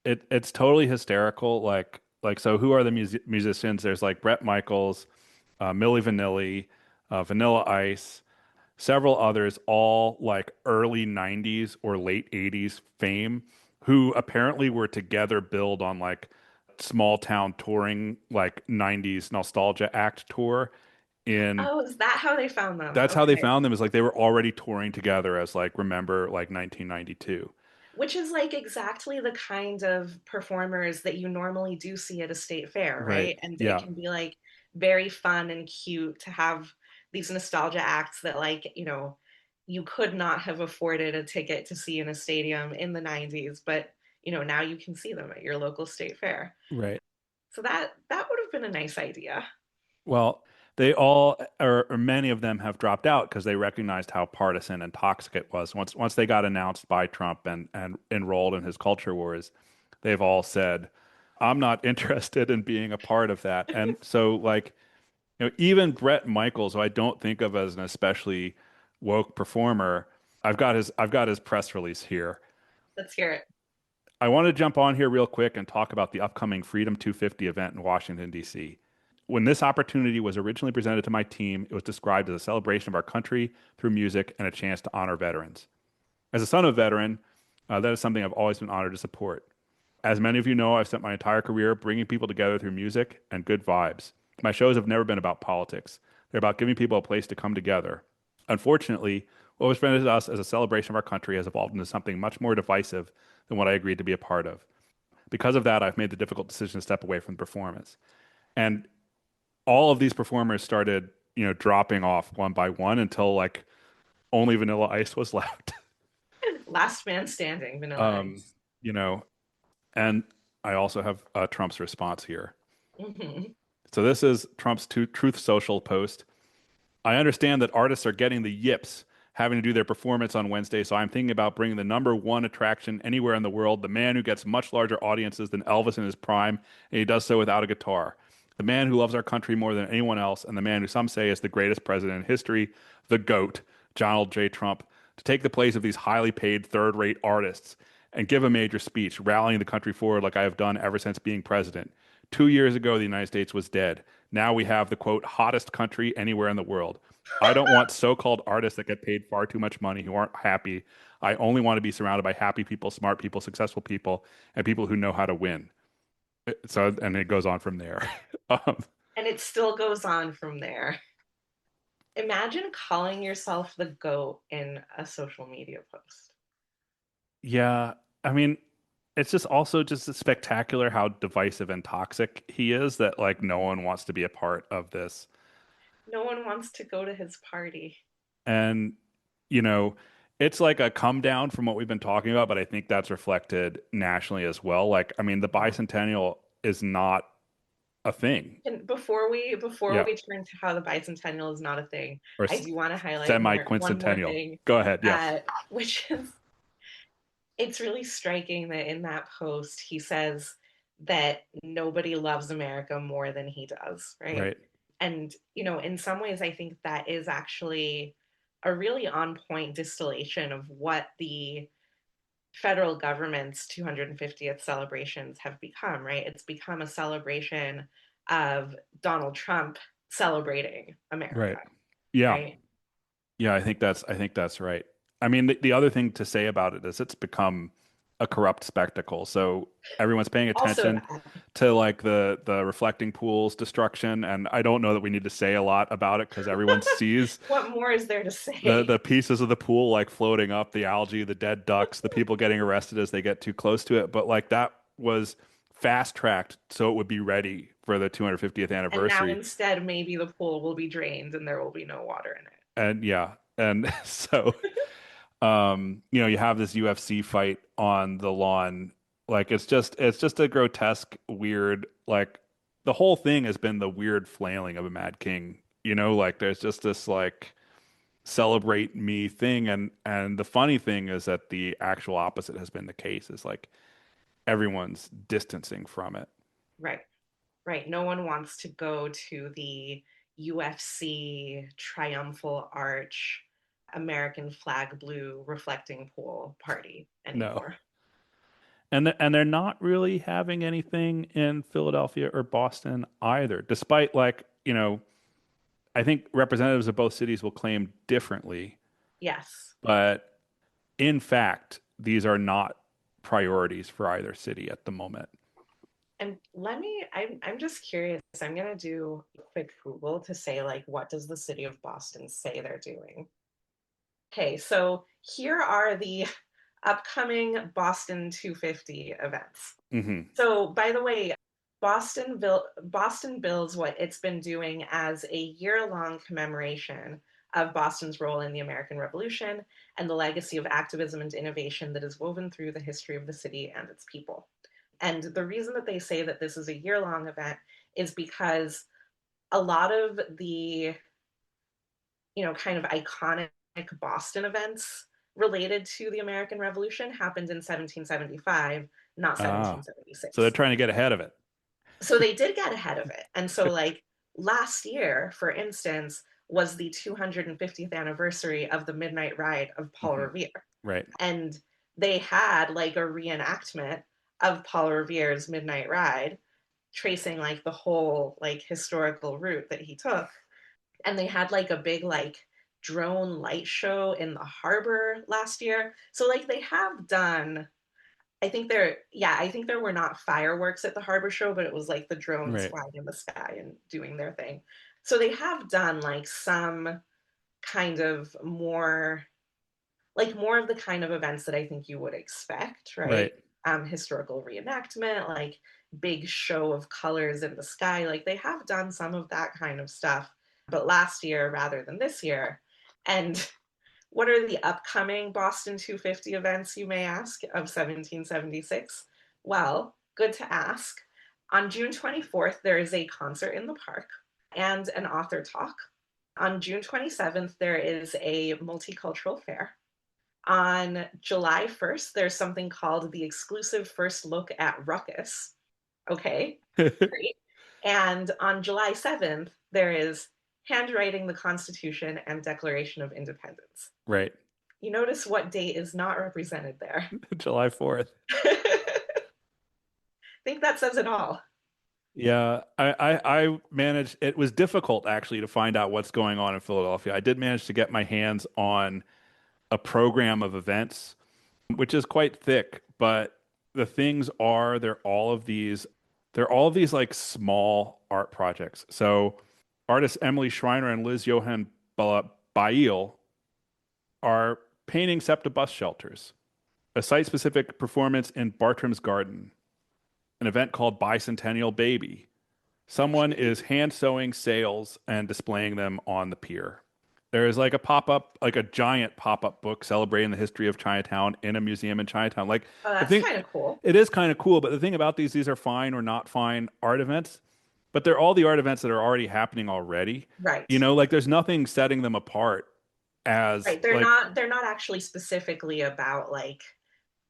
It's totally hysterical. Like so who are the musicians? There's like Bret Michaels, Milli Vanilli, Vanilla Ice, several others, all like early 90s or late 80s fame, who apparently were together billed on like small town touring, like 90s nostalgia act tour. In Oh, is that how they found them? That's how they Okay. found them, is like they were already touring together as like remember like 1992. Which is like exactly the kind of performers that you normally do see at a state fair, Right. right? And it Yeah. can be like very fun and cute to have these nostalgia acts that, like, you could not have afforded a ticket to see in a stadium in the 90s, but now you can see them at your local state fair. Right. So that would have been a nice idea. Well, they all or many of them have dropped out because they recognized how partisan and toxic it was. Once they got announced by Trump and enrolled in his culture wars, they've all said, "I'm not interested in being a part of that." And so, like, even Bret Michaels, who I don't think of as an especially woke performer, I've got his press release here. Let's hear it. I want to jump on here real quick and talk about the upcoming Freedom 250 event in Washington, D.C. When this opportunity was originally presented to my team, it was described as a celebration of our country through music and a chance to honor veterans. As a son of a veteran, that is something I've always been honored to support. As many of you know, I've spent my entire career bringing people together through music and good vibes. My shows have never been about politics. They're about giving people a place to come together. Unfortunately, what was presented to us as a celebration of our country has evolved into something much more divisive than what I agreed to be a part of. Because of that, I've made the difficult decision to step away from the performance. And all of these performers started, dropping off one by one until like only Vanilla Ice was left. Last man standing, Vanilla Um, Ice. you know, and I also have Trump's response here. Hmm. So this is Trump's Truth Social post. I understand that artists are getting the yips having to do their performance on Wednesday, so I'm thinking about bringing the number one attraction anywhere in the world, the man who gets much larger audiences than Elvis in his prime, and he does so without a guitar. The man who loves our country more than anyone else, and the man who some say is the greatest president in history, the GOAT, Donald J. Trump, to take the place of these highly paid third-rate artists and give a major speech, rallying the country forward like I have done ever since being president. 2 years ago, the United States was dead. Now we have the quote, hottest country anywhere in the world. I don't want so-called artists that get paid far too much money who aren't happy. I only want to be surrounded by happy people, smart people, successful people, and people who know how to win. So, and it goes on from there. Um, And it still goes on from there. Imagine calling yourself the GOAT in a social media post. yeah, I mean, it's just also just spectacular how divisive and toxic he is that like no one wants to be a part of this. No one wants to go to his party. And, you know, it's like a come down from what we've been talking about, but I think that's reflected nationally as well. Like, I mean, the bicentennial is not a thing. And before Yeah. we turn to how the bicentennial is not a thing, Or I do want to highlight one more semi-quincentennial. thing, Go ahead. Yeah. which is it's really striking that in that post he says that nobody loves America more than he does, right? Right. And in some ways, I think that is actually a really on point distillation of what the federal government's 250th celebrations have become, right? It's become a celebration of Donald Trump celebrating America, Right. Yeah. right? Yeah, I think that's right. I mean, the other thing to say about it is it's become a corrupt spectacle. So everyone's paying Also, attention to like the reflecting pools destruction, and I don't know that we need to say a lot about it because everyone sees what more is there to the say? pieces of the pool like floating up, the algae, the dead ducks, the people getting arrested as they get too close to it. But like that was fast tracked so it would be ready for the 250th And now anniversary. instead, maybe the pool will be drained and there will be no water in it. And yeah, and so you have this UFC fight on the lawn. Like it's just a grotesque, weird, like the whole thing has been the weird flailing of a Mad King. Like there's just this like celebrate me thing, and the funny thing is that the actual opposite has been the case. Is like everyone's distancing from it. Right. Right. No one wants to go to the UFC triumphal arch American flag blue reflecting pool party No. anymore. And they're not really having anything in Philadelphia or Boston either, despite like, I think representatives of both cities will claim differently, Yes. but in fact, these are not priorities for either city at the moment. And I'm just curious. I'm going to do a quick Google to say, like, what does the city of Boston say they're doing? Okay, so here are the upcoming Boston 250 events. Hmm. So, by the way, Boston builds what it's been doing as a year-long commemoration of Boston's role in the American Revolution and the legacy of activism and innovation that is woven through the history of the city and its people. And the reason that they say that this is a year-long event is because a lot of the, kind of iconic Boston events related to the American Revolution happened in 1775, not Ah, so they're 1776. trying to get ahead of it. So they did get ahead of it. And so, like, last year, for instance, was the 250th anniversary of the Midnight Ride of Paul Hmm. Revere. Right. And they had like a reenactment of Paul Revere's Midnight Ride, tracing like the whole like historical route that he took. And they had like a big like drone light show in the harbor last year. So like they have done I think there were not fireworks at the harbor show, but it was like the drones Right. flying in the sky and doing their thing. So they have done like some kind of more of the kind of events that I think you would expect, Right. right? Historical reenactment, like big show of colors in the sky. Like they have done some of that kind of stuff, but last year rather than this year. And what are the upcoming Boston 250 events, you may ask, of 1776? Well, good to ask. On June 24th, there is a concert in the park and an author talk. On June 27th, there is a multicultural fair. On July 1st, there's something called the exclusive first look at Ruckus. Okay, great. And on July 7th, there is handwriting the Constitution and Declaration of Independence. Right. You notice what date is not represented there. July 4th. I think that says it all. Yeah, I managed. It was difficult actually to find out what's going on in Philadelphia. I did manage to get my hands on a program of events, which is quite thick, but the things are they're all of these like small art projects. So artists Emily Schreiner and Liz Johan Bail are painting SEPTA bus shelters, a site-specific performance in Bartram's Garden, an event called Bicentennial Baby. Someone is hand sewing sails and displaying them on the pier. There is like a pop-up, like a giant pop-up book celebrating the history of Chinatown in a museum in Chinatown. Like Oh, the that's thing, kind of cool. it is kind of cool, but the thing about these are fine or not fine art events, but they're all the art events that are already happening already. Right. You know, like there's nothing setting them apart as Right. like They're not actually specifically about like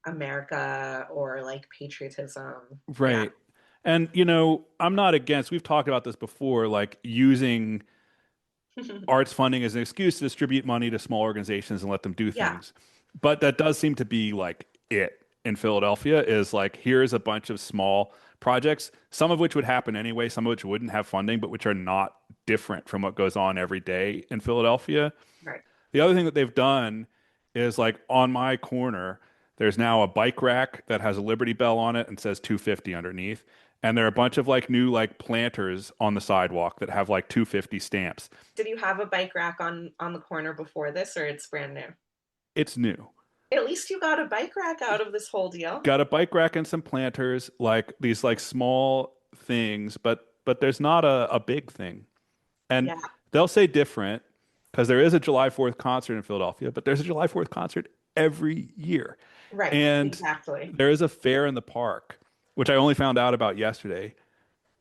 America or like patriotism. Yeah. right. And you know, I'm not against, we've talked about this before, like using arts funding as an excuse to distribute money to small organizations and let them do Yeah. things. But that does seem to be like it in Philadelphia is like here's a bunch of small projects, some of which would happen anyway, some of which wouldn't have funding, but which are not different from what goes on every day in Philadelphia. Right. The other thing that they've done is like on my corner, there's now a bike rack that has a Liberty Bell on it and says 250 underneath. And there are a bunch of like new like planters on the sidewalk that have like 250 stamps. Did you have a bike rack on the corner before this, or it's brand new? It's new. At least you got a bike rack out of this whole deal. Got a bike rack and some planters, like these like small things, but there's not a big thing. And Yeah. they'll say different because there is a July 4th concert in Philadelphia, but there's a July 4th concert every year. Right. And Exactly. there is a fair in the park, which I only found out about yesterday.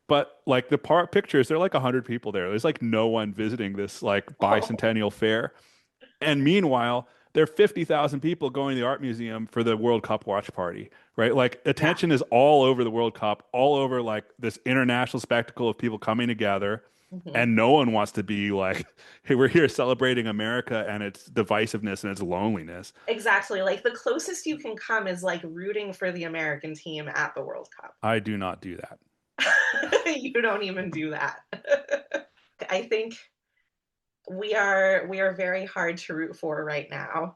But like the park pictures, there are like 100 people there. There's like no one visiting this like Oh, bicentennial fair. And meanwhile, there are 50,000 people going to the art museum for the World Cup watch party, right? Like yeah. attention is all over the World Cup, all over like this international spectacle of people coming together. Hmm. And no one wants to be like, hey, we're here celebrating America and its divisiveness and its loneliness. Exactly. Like the closest you can come is like rooting for the American team at the World Cup. I do not do that. You don't even do that. I think we are very hard to root for right now.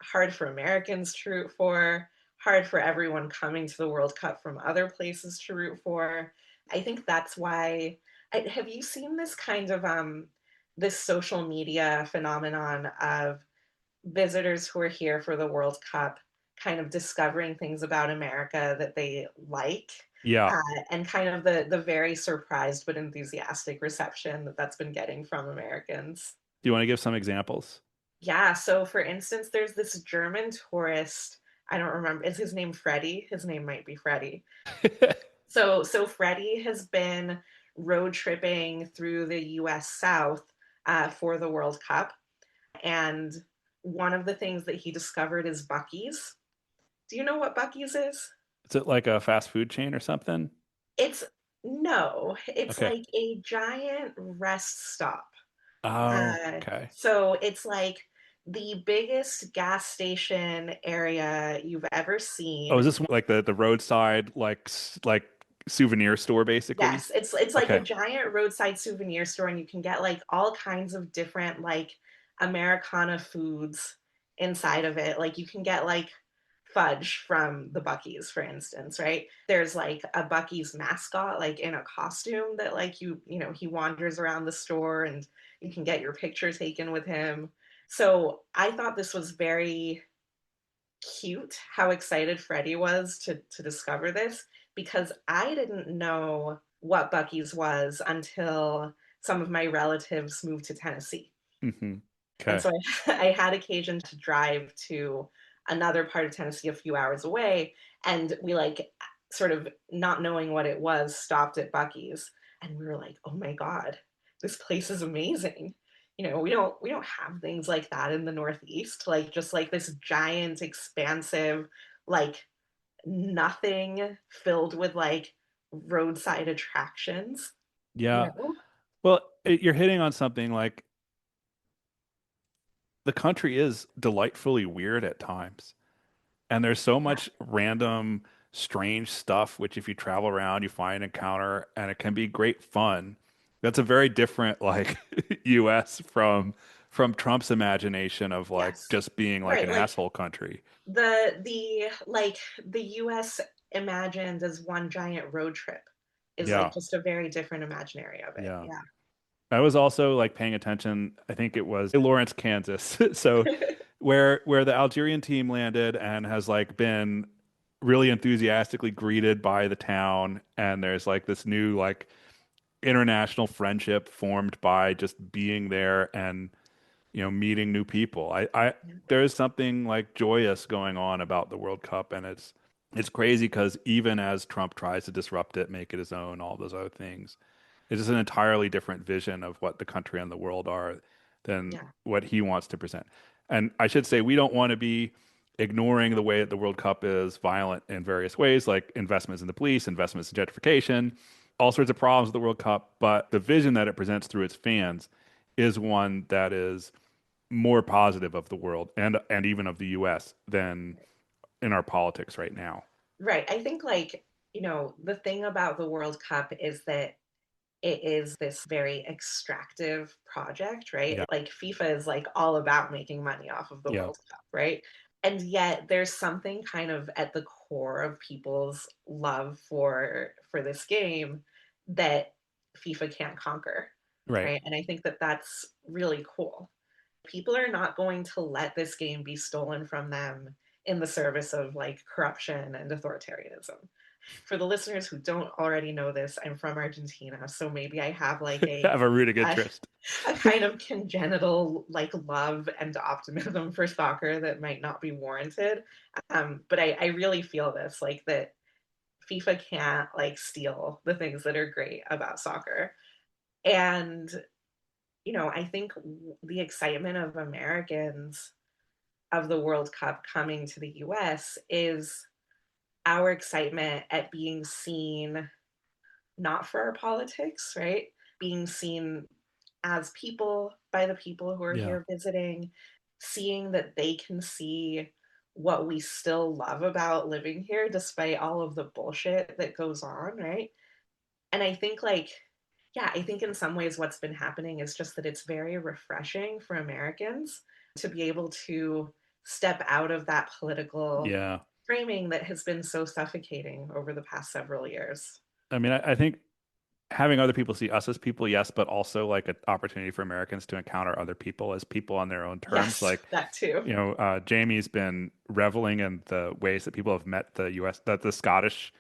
Hard for Americans to root for, hard for everyone coming to the World Cup from other places to root for. I think that's why have you seen this kind of this social media phenomenon of visitors who are here for the World Cup kind of discovering things about America that they like, Yeah. and kind of the very surprised but enthusiastic reception that that's been getting from Americans. Do you want to give some examples? Yeah, so for instance, there's this German tourist. I don't remember. Is his name Freddie? His name might be Freddie. So Freddie has been road tripping through the U.S. South for the World Cup, and one of the things that he discovered is Buc-ee's. Do you know what Buc-ee's is? Is it like a fast food chain or something? It's no, it's Okay. like a giant rest stop. Oh, okay. So it's like the biggest gas station area you've ever Oh, is seen. this like the roadside like souvenir store basically? Yes, it's like a Okay. giant roadside souvenir store, and you can get like all kinds of different like Americana foods inside of it. Like you can get like fudge from the Buc-ee's, for instance, right? There's like a Buc-ee's mascot, like in a costume that like you know, he wanders around the store and you can get your picture taken with him. So I thought this was very cute how excited Freddie was to discover this because I didn't know what Buc-ee's was until some of my relatives moved to Tennessee. Hmm. And Okay. so I had occasion to drive to another part of Tennessee a few hours away. And we like sort of not knowing what it was, stopped at Buc-ee's and we were like, oh my God, this place is amazing. You know, we don't have things like that in the Northeast, like just like this giant, expansive, like nothing filled with like roadside attractions, you Yeah. know? Well, you're hitting on something like the country is delightfully weird at times. And there's so Yeah. much random strange stuff, which if you travel around, you find and encounter, and it can be great fun. That's a very different like US from Trump's imagination of like Yes. just being like Right. an Like asshole country. the US imagined as one giant road trip is like Yeah. just a very different imaginary of it. Yeah. Yeah. I was also like paying attention. I think it was Lawrence, Kansas. So where the Algerian team landed and has like been really enthusiastically greeted by the town, and there's like this new like international friendship formed by just being there and meeting new people. I there is something like joyous going on about the World Cup, and it's crazy because even as Trump tries to disrupt it, make it his own, all those other things, it's just an entirely different vision of what the country and the world are than Yeah. what he wants to present. And I should say, we don't want to be ignoring the way that the World Cup is violent in various ways, like investments in the police, investments in gentrification, all sorts of problems with the World Cup. But the vision that it presents through its fans is one that is more positive of the world and even of the US than in our politics right now. Right. I think like, the thing about the World Cup is that it is this very extractive project, right? Yeah. Like FIFA is like all about making money off of the Yeah. World Cup, right? And yet there's something kind of at the core of people's love for this game that FIFA can't conquer, Right. right? And I think that that's really cool. People are not going to let this game be stolen from them in the service of like corruption and authoritarianism. For the listeners who don't already know this, I'm from Argentina, so maybe I have like Have a rooting a, interest. a kind of congenital like love and optimism for soccer that might not be warranted. But I really feel this like that FIFA can't like steal the things that are great about soccer. And I think the excitement of Americans of the World Cup coming to the US is our excitement at being seen not for our politics, right? Being seen as people by the people who are Yeah. here visiting, seeing that they can see what we still love about living here despite all of the bullshit that goes on, right? And I think like yeah, I think in some ways what's been happening is just that it's very refreshing for Americans to be able to step out of that political Yeah. framing that has been so suffocating over the past several years. I mean, I think having other people see us as people, yes, but also like an opportunity for Americans to encounter other people as people on their own terms. Yes, Like, that too. Jamie's been reveling in the ways that people have met the U.S. that the Scottish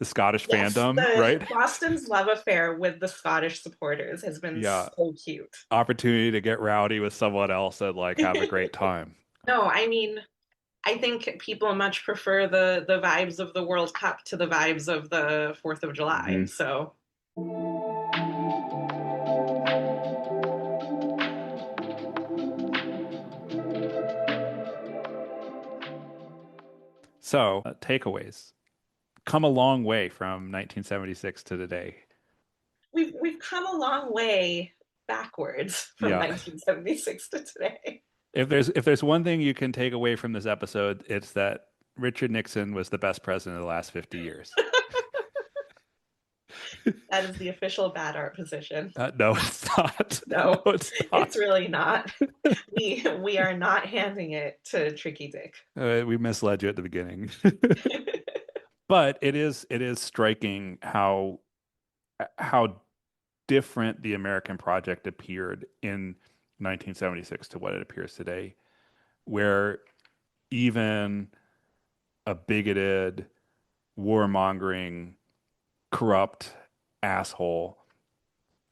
Yes, fandom, the right? Boston's love affair with the Scottish supporters has been Yeah, so cute. opportunity to get rowdy with someone else and like have a great time. No, I mean, I think people much prefer the vibes of the World Cup to the vibes of the 4th of July. Hmm. So, So, takeaways come a long way from 1976 to today. we've come a long way backwards from Yeah. 1976 to today. If there's one thing you can take away from this episode, it's that Richard Nixon was the best president of the last 50 years. That is the official bad art position. No, it's not. No, No, it's it's not. really not. We are not handing it to Tricky Dick. We misled you at the beginning. But it is striking how different the American project appeared in 1976 to what it appears today, where even a bigoted, warmongering, corrupt asshole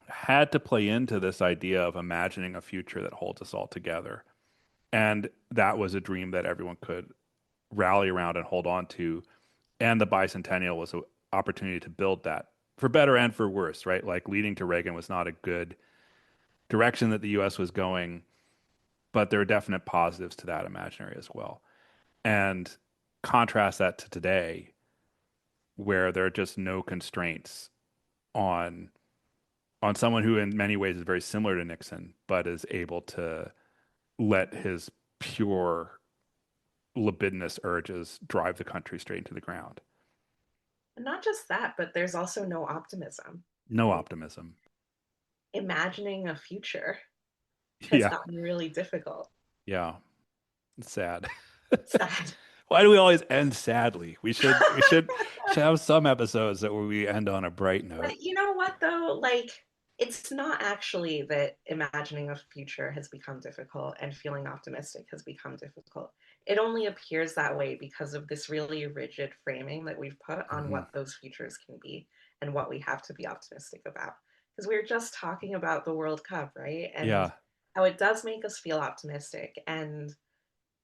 had to play into this idea of imagining a future that holds us all together. And that was a dream that everyone could rally around and hold on to. And the bicentennial was an opportunity to build that for better and for worse, right? Like leading to Reagan was not a good direction that the US was going, but there are definite positives to that imaginary as well. And contrast that to today, where there are just no constraints on someone who in many ways is very similar to Nixon, but is able to let his pure libidinous urges drive the country straight into the ground. Not just that, but there's also no optimism. No Like, optimism. imagining a future has Yeah. gotten really difficult. Yeah. It's sad. Sad. Why do we always end sadly? We should have some episodes that where we end on a bright note. But you know what, though? Like, it's not actually that imagining a future has become difficult and feeling optimistic has become difficult. It only appears that way because of this really rigid framing that we've put on Hmm. what those futures can be and what we have to be optimistic about. Because we were just talking about the World Cup, right? And Yeah. how it does make us feel optimistic. And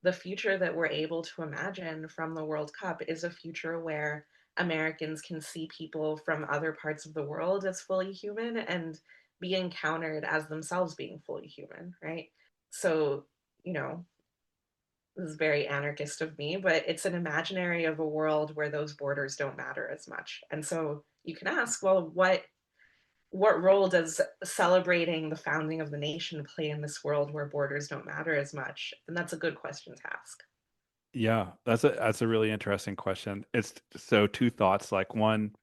the future that we're able to imagine from the World Cup is a future where Americans can see people from other parts of the world as fully human and be encountered as themselves being fully human, right? So, you know, this is very anarchist of me, but it's an imaginary of a world where those borders don't matter as much. And so you can ask, well, what role does celebrating the founding of the nation play in this world where borders don't matter as much? And that's a good question to ask. Yeah. That's a really interesting question. It's so two thoughts. Like one,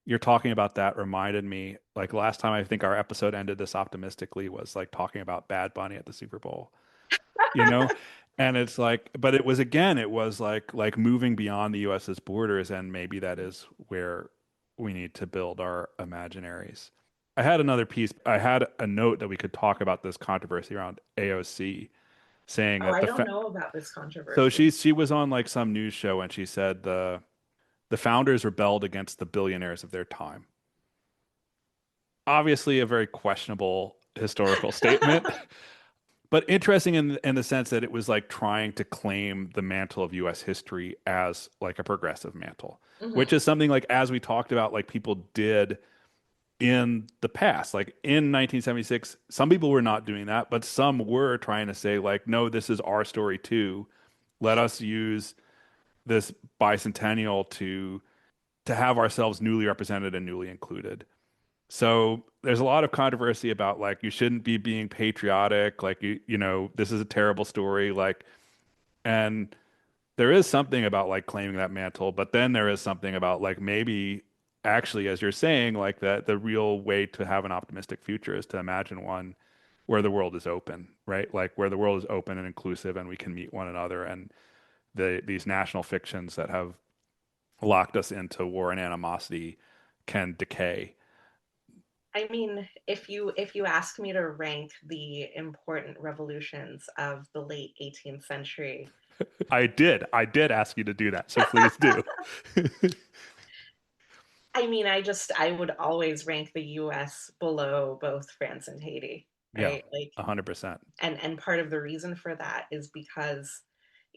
you're talking about that reminded me, like last time I think our episode ended this optimistically was like talking about Bad Bunny at the Super Bowl, you know? And it's like, but it was again, it was like moving beyond the US's borders, and maybe that is where we need to build our imaginaries. I had another piece. I had a note that we could talk about this controversy around AOC, saying Oh, that I don't know about this so controversy. she was on like some news show and she said the founders rebelled against the billionaires of their time. Obviously, a very questionable historical statement, but interesting in the sense that it was like trying to claim the mantle of US history as like a progressive mantle, which Hmm. is something like as we talked about like people did in the past. Like in 1976, some people were not doing that, but some were trying to say like no, this is our story too. Let us use this bicentennial to have ourselves newly represented and newly included. So there's a lot of controversy about like you shouldn't be being patriotic, like you know this is a terrible story, like, and there is something about like claiming that mantle, but then there is something about like maybe actually, as you're saying, like that the real way to have an optimistic future is to imagine one where the world is open, right? Like where the world is open and inclusive and we can meet one another, and these national fictions that have locked us into war and animosity can decay. I mean, if you ask me to rank the important revolutions of the late 18th century, I did ask you to do that, so please do. I mean, I would always rank the US below both France and Haiti, Yeah, right? Like, 100%. and part of the reason for that is because,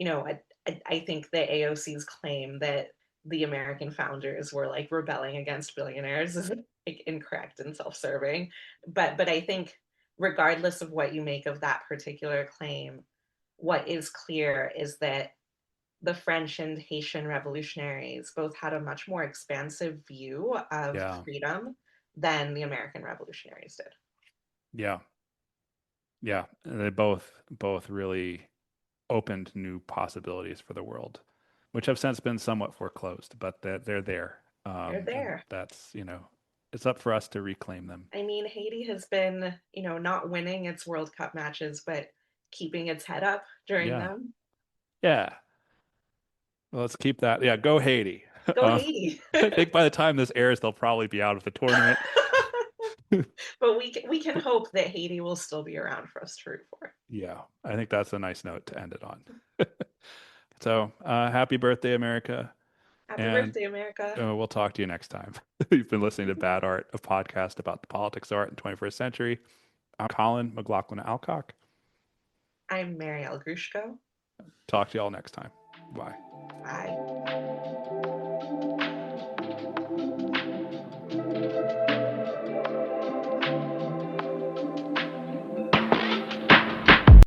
I think the AOC's claim that the American founders were like rebelling against billionaires is like incorrect and self-serving. But I think regardless of what you make of that particular claim, what is clear is that the French and Haitian revolutionaries both had a much more expansive view of Yeah, freedom than the American revolutionaries did. yeah, yeah. They both really opened new possibilities for the world, which have since been somewhat foreclosed, but they're there. They're And there. that's, it's up for us to reclaim them. I mean, Haiti has been, not winning its World Cup matches, but keeping its head up during Yeah, them. yeah. Well, let's keep that. Yeah, go Haiti. Go Haiti. I think by the time this airs, they'll probably be out of the tournament. But we can hope that Haiti will still be around for us to root for. Yeah, I think that's a nice note to end it on. So, happy birthday, America. Happy And birthday, America. we'll talk to you next time. You've been listening to Bad Art, a podcast about the politics of art in the 21st century. I'm Colin McLaughlin-Alcock. I'm Marielle Grushko. Talk to y'all next time. Bye. Bye.